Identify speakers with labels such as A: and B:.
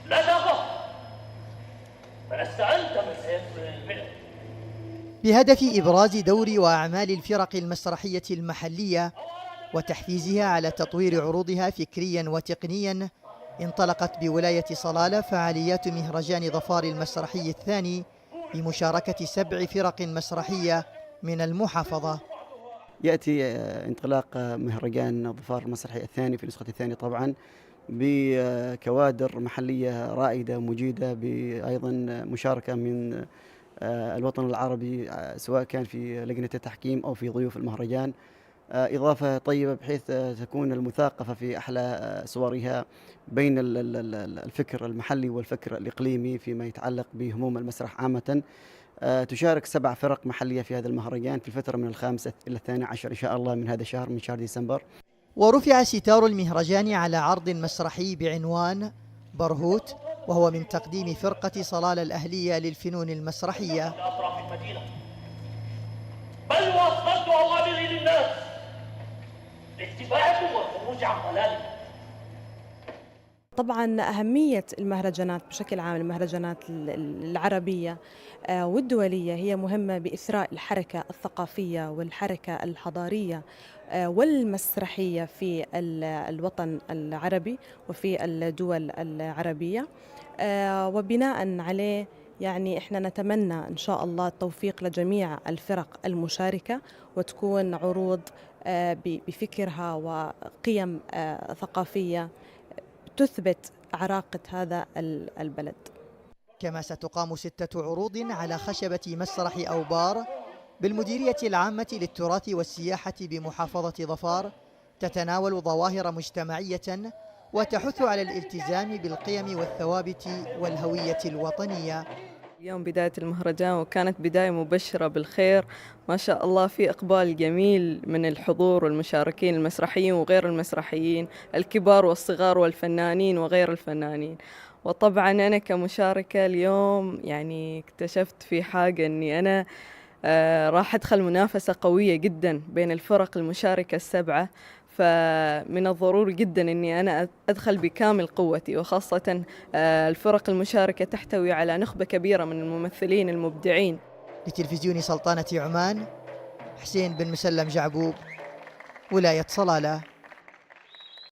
A: لا تخف، فلست أنت من سيدخل البلد.
B: بهدف إبراز دور وأعمال الفرق المسرحية المحلية وتحفيزها على تطوير عروضها فكريا وتقنيا، انطلقت بولاية صلالة فعاليات مهرجان ظفار المسرحي الثاني بمشاركة 7 فرق مسرحية من المحافظة.
C: يأتي انطلاق مهرجان ظفار المسرحي الثاني في نسخة الثانية طبعا بكوادر محلية رائدة مجيدة، بأيضا مشاركة من الوطن العربي سواء كان في لجنة التحكيم أو في ضيوف المهرجان. إضافة طيبة بحيث تكون المثاقفة في أحلى صورها بين الفكر المحلي والفكر الإقليمي فيما يتعلق بهموم المسرح عامة. تشارك 7 فرق محلية في هذا المهرجان في الفترة من 5 إلى 12 إن شاء الله من هذا الشهر، من شهر ديسمبر.
B: ورفع ستار المهرجان على عرض مسرحي بعنوان برهوت، وهو من تقديم فرقة صلالة الأهلية للفنون المسرحية.
A: أطراف المدينة، بل وأصدرت أوامري للناس لاتباعكم والخروج عن ضلالكم.
D: طبعا أهمية المهرجانات بشكل عام، المهرجانات العربية والدولية، هي مهمة بإثراء الحركة الثقافية والحركة الحضارية والمسرحية في الوطن العربي وفي الدول العربية. وبناء عليه يعني إحنا نتمنى إن شاء الله التوفيق لجميع الفرق المشاركة، وتكون عروض بفكرها وقيم ثقافية تثبت عراقة هذا البلد.
B: كما ستقام 6 عروض على خشبة مسرح أوبار بالمديرية العامة للتراث والسياحة بمحافظة ظفار، تتناول ظواهر مجتمعية وتحث على الالتزام بالقيم والثوابت والهوية الوطنية.
E: اليوم بداية المهرجان وكانت بداية مبشرة بالخير، ما شاء الله في إقبال جميل من الحضور والمشاركين المسرحيين وغير المسرحيين، الكبار والصغار والفنانين وغير الفنانين. وطبعا أنا كمشاركة اليوم يعني اكتشفت في حاجة أني أنا راح أدخل منافسة قوية جدا بين الفرق المشاركة ال7، فمن الضروري جدا أني أنا أدخل بكامل قوتي، وخاصة الفرق المشاركة تحتوي على نخبة كبيرة من الممثلين المبدعين.
B: لتلفزيون سلطنة عمان، حسين بن مسلم جعبوب، ولاية صلالة.